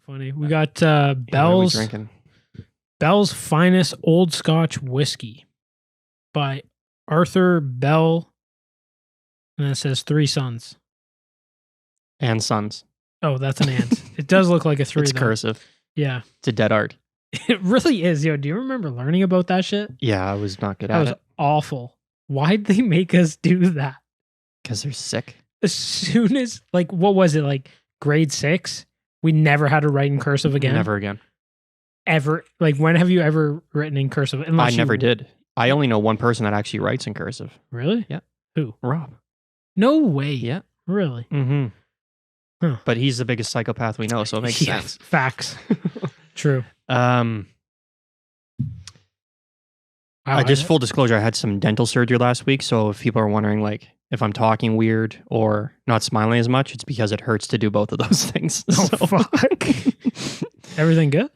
funny. We got What are we Bell's drinking? Finest Old Scotch Whiskey by Arthur Bell, and it says 3 sons. And Sons. Oh, that's an ant. It does look like a 3. It's though. cursive. Yeah, It's a dead art. it really is. Yo, do you remember learning about that shit? Yeah, I was not good That at was it awful. Why'd they make us do that? because they're sick. As soon as, like, what was it, like grade 6? We never had to write in cursive again. Never again. Ever. Like, when have you ever written in cursive? I never did. I only know one person that actually writes in cursive. Really? Yeah. Who? Rob. No way. Yeah. Really? Mm-hmm. Huh. But he's the biggest psychopath we know, so it makes Yes, sense. Facts. True. Wow, I just full disclosure, I had some dental surgery last week, so if people are wondering like if I'm talking weird or not smiling as much, it's because it hurts to do both of those things. Oh, So- fuck. Everything good?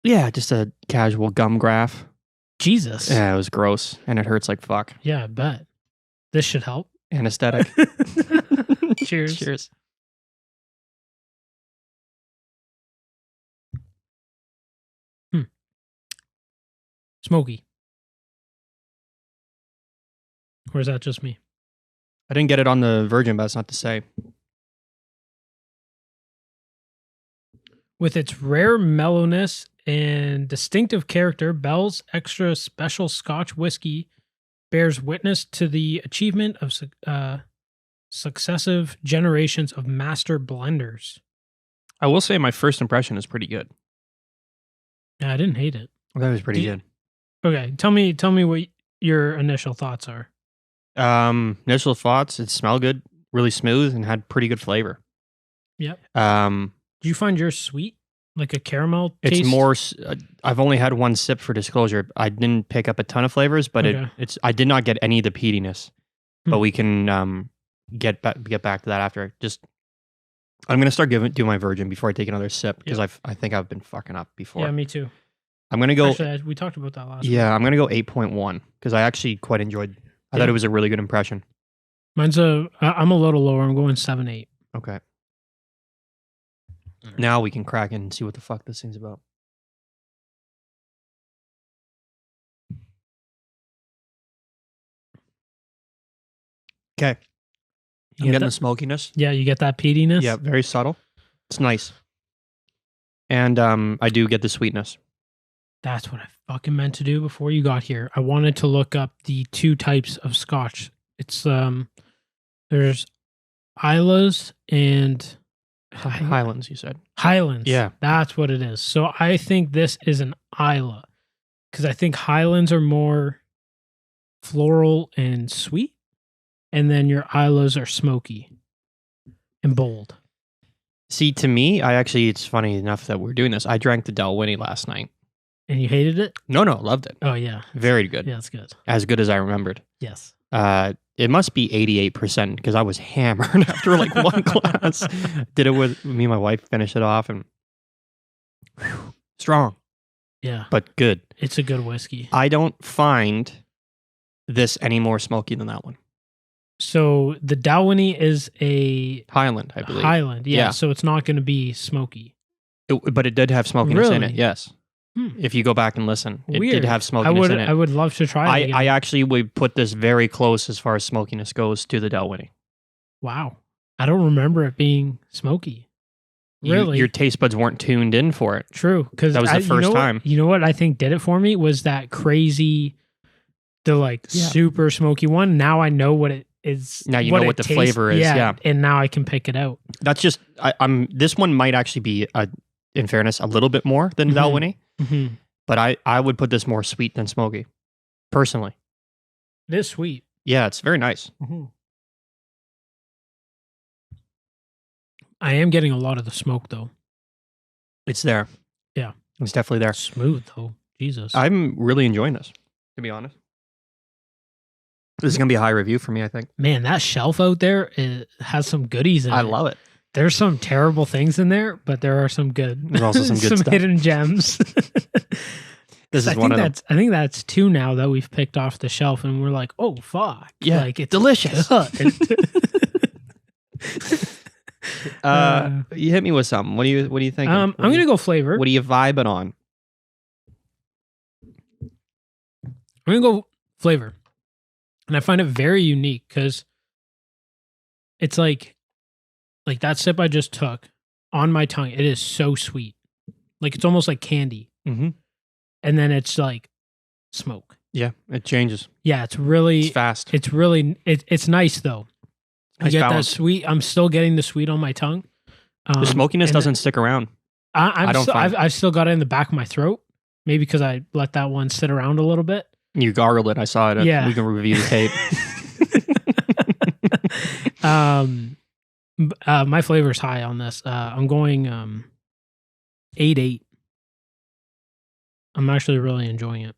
Yeah, just a casual gum graft. Jesus. Yeah, it was gross and it hurts like fuck. Yeah, I bet. This should help. Anesthetic. Cheers. Cheers. Smoky. Or is that just me? I didn't get it on the Virgin, but that's not to say. With its rare mellowness and distinctive character, Bell's Extra Special Scotch Whiskey bears witness to the achievement of successive generations of master blenders. I will say my first impression is pretty good. Yeah, I didn't hate it. That was pretty good. Okay, tell me what your initial thoughts are. Initial thoughts, it smelled good, really smooth, and had pretty good flavor. Yep. Um, Do you find yours sweet? Like a caramel taste? It's more. I've only had one sip for disclosure. I didn't pick up a ton of flavors, but Okay. it's. I did not get any of the peatiness. But Hmm. we can get back to that after. Just I'm gonna start do my Virgin before I take another sip because I think I've been fucking up before. Yeah, me too. I'm gonna go. Actually, we talked about that last week. Yeah, I'm gonna go 8.1 because I actually quite enjoyed. I thought Yeah. it was a really good impression. Mine's I'm a little lower. I'm going 7.8. Okay. Now we can crack in and see what the fuck this thing's about. Okay. I'm getting the smokiness. Yeah, you get that peatiness? Yeah, very subtle. It's nice. And I do get the sweetness. That's what I fucking meant to do before you got here. I wanted to look up the 2 types of scotch. It's there's Islays and Highlands, you said. Highlands. Yeah. That's what it is. So I think this is an Isla because I think Highlands are more floral and sweet, and then your Islas are smoky and bold. See, to me, it's funny enough that we're doing this. I drank the Dalwhinnie last night. And you hated it? No, loved it. Oh, yeah. Very good. Yeah, it's good. As good as I remembered. Yes. It must be 88% because I was hammered after like one glass. Did it with me and my wife, finish it off, and strong, Yeah. but good. It's a good whiskey. I don't find this any more smoky than that one. So the Dalwhinnie is a Highland, I believe. Highland. Yeah. Yeah. So it's not going to be smoky. But it did have smokiness in it, Really? yes. If you go back and listen, it Weird. did have smokiness in it. I would love to try it again. I actually would put this very close as far as smokiness goes to the Dalwhinnie. Wow. I don't remember it being smoky. Really? Your taste buds weren't tuned in for it. True. Because That was the first time. You know what I think did it for me was that crazy, super smoky one. Now I know what it is. Now you know what the flavor is. Yeah. And now I can pick it out. That's just, this one might actually be, in fairness, a little bit more than Dalwhinnie. Mm-hmm. But I would put this more sweet than smoky, personally. It is sweet. Yeah, it's very nice. Mm-hmm. I am getting a lot of the smoke, though. It's there. Yeah. It's definitely there. Smooth, though. Jesus. I'm really enjoying this, to be honest. This is going to be a high review for me, I think. Man, that shelf out there has some goodies in it. I love it. There's some terrible things in there, but there are some good. There's also some good stuff. Hidden gems. This is one of them. I think that's 2 now that we've picked off the shelf, and we're like, oh fuck, Yeah, like it's delicious. good. You hit me with something. What do you think? I'm gonna go flavor. What are you vibing on? I'm gonna go flavor, and I find it very unique because it's like that sip I just took on my tongue. It is so sweet, like it's almost like candy, Mm-hmm. and then it's like smoke. Yeah, it changes. Yeah, it's fast. It's really it's nice though. I get balance. that sweet. I'm still getting the sweet on my tongue. The smokiness doesn't stick around. I've still got it in the back of my throat. Maybe because I let that one sit around a little bit. You gargled it. I saw it. Yeah. We can review the tape. My flavor's high on this. I'm going 8.8. I'm actually really enjoying it.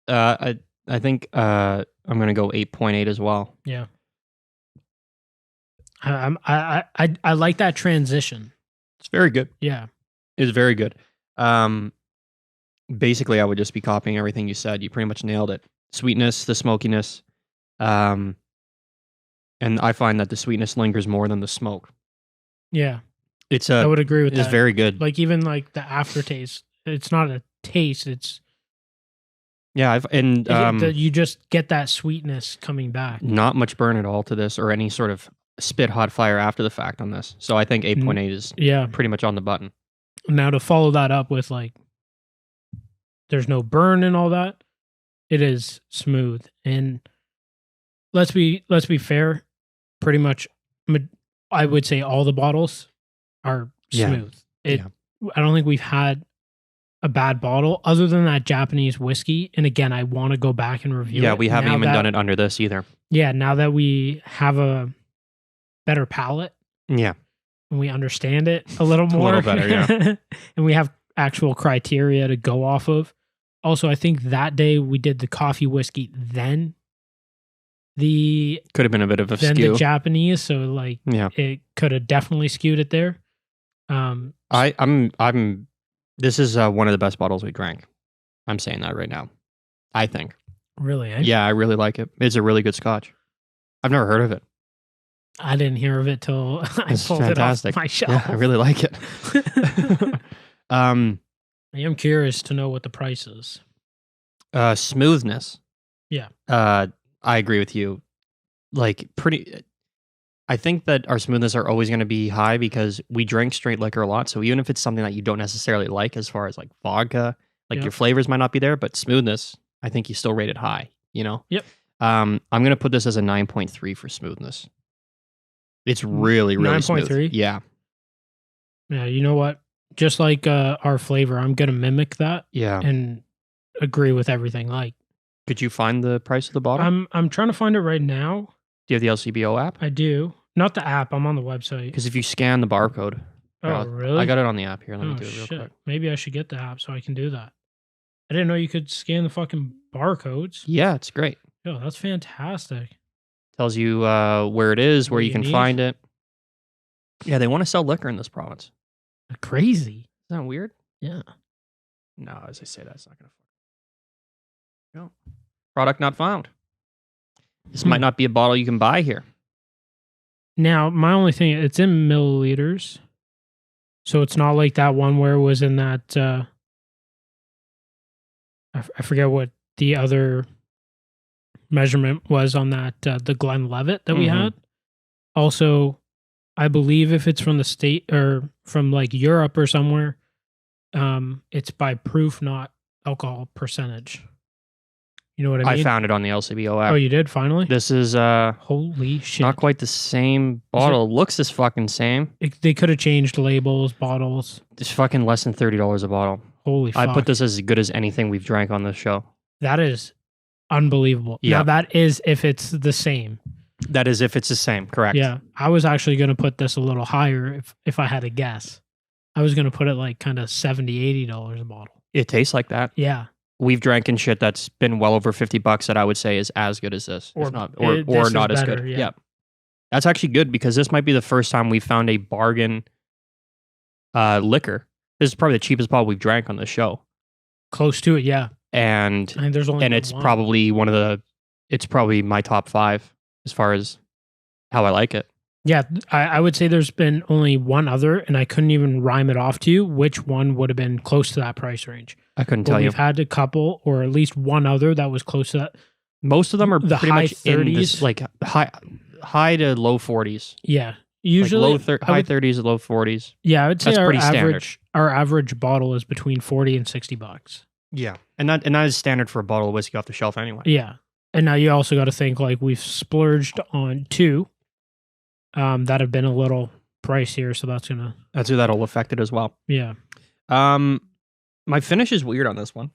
I think I'm gonna go 8.8 as well. Yeah. I like that transition. It's very good. Yeah. It's very good. Basically, I would just be copying everything you said. You pretty much nailed it. Sweetness, the smokiness, and I find that the sweetness lingers more than the smoke. Yeah. I would agree with that. It's very good. Like even like the aftertaste, it's not a taste. It's you just get that sweetness coming back. Not much burn at all to this, or any sort of spit hot fire after the fact on this. So I think 8.8 is pretty much on the button. Now to follow that up with like, there's no burn and all that. It is smooth, and let's be fair. Pretty much, I would say all the bottles are smooth. I don't think we've had a bad bottle other than that Japanese whiskey. And again, I want to go back and review it. Yeah, we haven't even done it under this either. Yeah, now that we have a better palate. Yeah. And we understand it a little more. A little better, yeah. And we have actual criteria to go off of. Also, I think that day we did the coffee whiskey, then could have been a bit of a then skew. the Japanese, so like it could have definitely skewed it there. This is one of the best bottles we drank. I'm saying that right now. I think. Really? Eh? Yeah, I really like it. It's a really good Scotch. I've never heard of it. I didn't hear of it till I pulled it off my shelf. Yeah, I really like it. I am curious to know what the price is. Smoothness. Yeah. I agree with you. Like I think that our smoothness are always going to be high because we drink straight liquor a lot. So even if it's something that you don't necessarily like, as far as like vodka, like your flavors might not be there, but smoothness, I think you still rate it high, you know? Yep. I'm going to put this as a 9.3 for smoothness. It's really, really 9.3? Yeah. Yeah, you know what? Just like our flavor, I'm going to mimic that. Yeah. And agree with everything. Like, could you find the price of the bottle? I'm trying to find it right now. Do you have the LCBO app? I do. Not the app. I'm on the website. Because if you scan the barcode. Oh, really? I got it on the app here. Let me do it real quick. Maybe I should get the app so I can do that. I didn't know you could scan the fucking barcodes. Yeah, it's great. Yo, that's fantastic. Tells you where it is, where you can find it. Yeah, they want to sell liquor in this province. Crazy. Isn't that weird? Yeah. No, as I say, that's not going to. No. Product not found. This might not be a bottle you can buy here. Now, my only thing, it's in milliliters. So it's not like that one where it was in that, I forget what the other measurement was on that, the Glenlivet that we had. Also, I believe if it's from the state or from like Europe or somewhere, it's by proof, not alcohol percentage. You know what I mean? I found it on the LCBO app. Oh, you did finally? This is holy shit. Not quite the same bottle. Looks this fucking same. They could have changed labels, bottles. It's fucking less than $30 a bottle. Holy fuck. I put this as good as anything we've drank on this show. That is unbelievable. Yeah. Now that is if it's the same. That is if it's the same, correct. Yeah. I was actually going to put this a little higher if I had a guess. I was going to put it like kind of $70, $80 a bottle. It tastes like that. Yeah. We've drank in shit that's been well over $50 that I would say is as good as this. Or not as better, good. Yeah. That's actually good because this might be the first time we found a bargain liquor. This is probably the cheapest bottle we've drank on the show. Close to it, yeah. And there's only it's probably it's probably my top 5 as far as how I like it. Yeah, I would say there's been only one other, and I couldn't even rhyme it off to you which one would have been close to that price range. I couldn't But tell you. we've had a couple, or at least one other that was close to that. Most of them are the pretty high much in 30s. this, like high to low 40s. Yeah, usually Like high 30s to low 40s. Yeah, I would say That's pretty standard. our average bottle is between $40 and $60. Yeah, and that is standard for a bottle of whiskey off the shelf anyway. Yeah, and now you also got to think like we've splurged on two that have been a little pricier, so That'll affect it as well. Yeah. My finish is weird on this one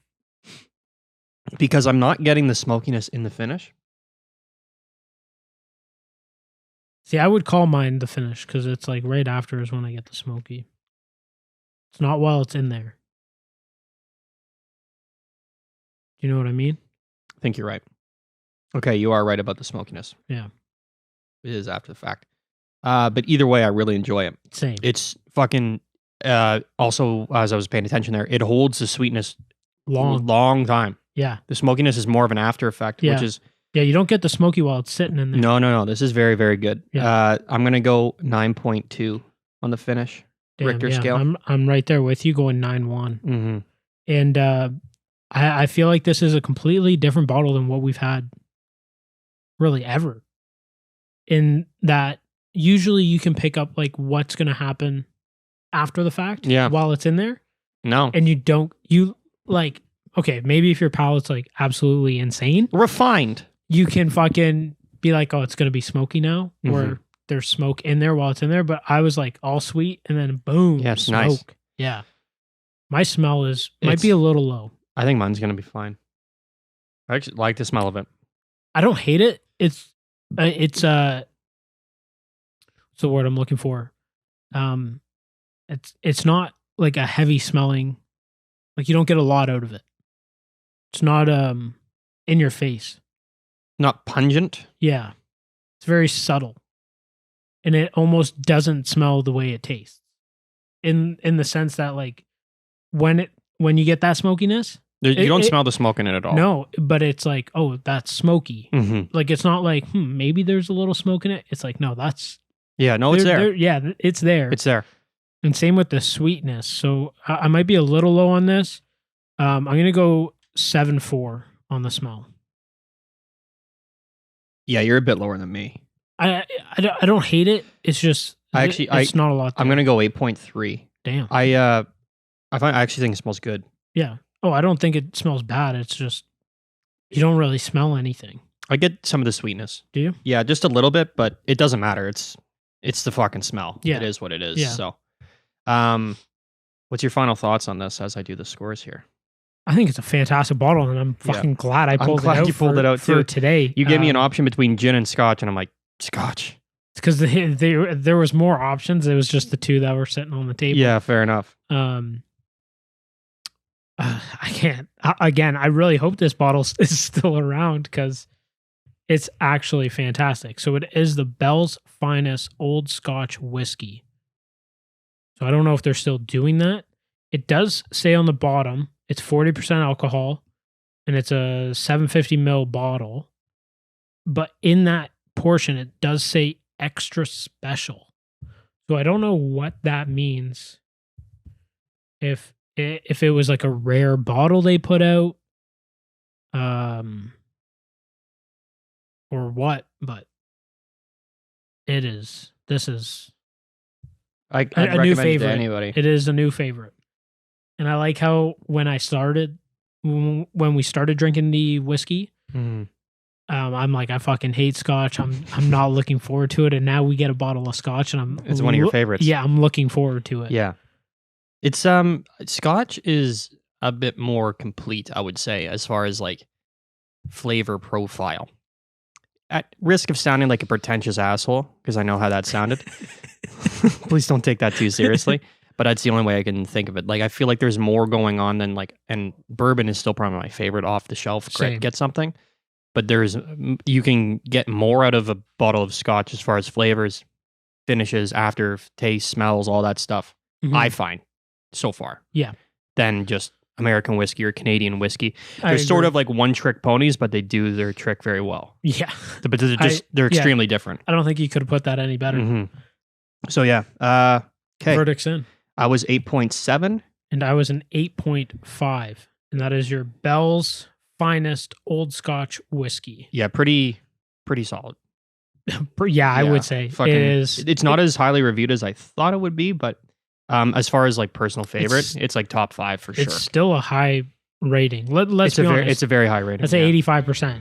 because I'm not getting the smokiness in the finish. See, I would call mine the finish because it's like right after is when I get the smoky. It's not while it's in there. Do you know what I mean? I think you're right. Okay, you are right about the smokiness. Yeah. It is after the fact. But either way, I really enjoy it. Same. It's fucking, also, as I was paying attention there, it holds the sweetness long time. Yeah. The smokiness is more of an after effect, which is... Yeah, you don't get the smoky while it's sitting in there. No. This is very, very good. Yeah. I'm going to go 9.2 on the finish. Richter scale. I'm right there with you going 9.1. Mm-hmm. And I feel like this is a completely different bottle than what we've had really ever. In that usually you can pick up like what's going to happen after the fact while it's in there. No. And you like, okay, maybe if your palate's like absolutely insane. Refined. You can fucking be like, oh, it's going to be smoky now. Mm-hmm. Or there's smoke in there while it's in there. But I was like all sweet and then boom. Yeah, it's smoke. nice. Yeah. My smell might be a little low. I think mine's going to be fine. I actually like the smell of it. I don't hate it. It's what's the word I'm looking for? It's not like a heavy smelling, like you don't get a lot out of it. It's not in your face. Not pungent. Yeah. It's very subtle. And it almost doesn't smell the way it tastes. In the sense that like when you get that smokiness, you don't smell the smoke in it at all. No, but it's like, oh, that's smoky. Mm-hmm. Like it's not like, maybe there's a little smoke in it. It's like, no, that's it's there. Yeah, it's there. It's there. And same with the sweetness. So I might be a little low on this. I'm gonna go 7.4 on the smell. Yeah, you're a bit lower than me. I don't hate it. It's just it's not a lot. I'm gonna go 8.3. Damn. I actually think it smells good. Yeah. Oh, I don't think it smells bad. It's just you don't really smell anything. I get some of the sweetness. Do you? Yeah, just a little bit, but it doesn't matter. It's the fucking smell. Yeah. It is what it is. Yeah. So, what's your final thoughts on this as I do the scores here? I think it's a fantastic bottle, and I'm fucking glad I pulled it out for today. You gave me an option between gin and Scotch, and I'm like, Scotch. It's because there was more options. It was just the two that were sitting on the table. Yeah, fair enough. I can't. Again, I really hope this bottle is still around because it's actually fantastic. So it is the Bell's Finest Old Scotch Whiskey. So I don't know if they're still doing that. It does say on the bottom, it's 40% alcohol, and it's a 750 ml bottle. But in that portion, it does say extra special. So I don't know what that means. If it was like a rare bottle they put out, or what, but this is I'd a new recommend it favorite. to anybody. It is a new favorite. And I like how when we started drinking the whiskey, I'm like, I fucking hate Scotch. I'm not looking forward to it. And now we get a bottle of Scotch, and it's one of your favorites. Yeah, I'm looking forward to it. Yeah. It's Scotch is a bit more complete, I would say, as far as like flavor profile. At risk of sounding like a pretentious asshole, because I know how that sounded. Please don't take that too seriously. But that's the only way I can think of it. Like, I feel like there's more going on than like, and bourbon is still probably my favorite off the shelf. Get something, but you can get more out of a bottle of Scotch as far as flavors, finishes, after taste, smells, all that stuff. Mm-hmm. I find so far, yeah, than just American whiskey or Canadian whiskey. I They're sort agree. of like one trick ponies, but they do their trick very well. Yeah. But they're extremely different. I don't think you could have put that any better. Mhm. So yeah. Okay. Verdict's in. I was 8.7. And I was an 8.5. And that is your Bell's Finest Old Scotch whiskey. Yeah, pretty solid. Yeah, I would say fucking- it is. It's not as highly reviewed as I thought it would be, but as far as like personal favorite, it's like top 5 for sure. It's still a high rating. Let's be honest. It's a very high rating. Let's say 85%.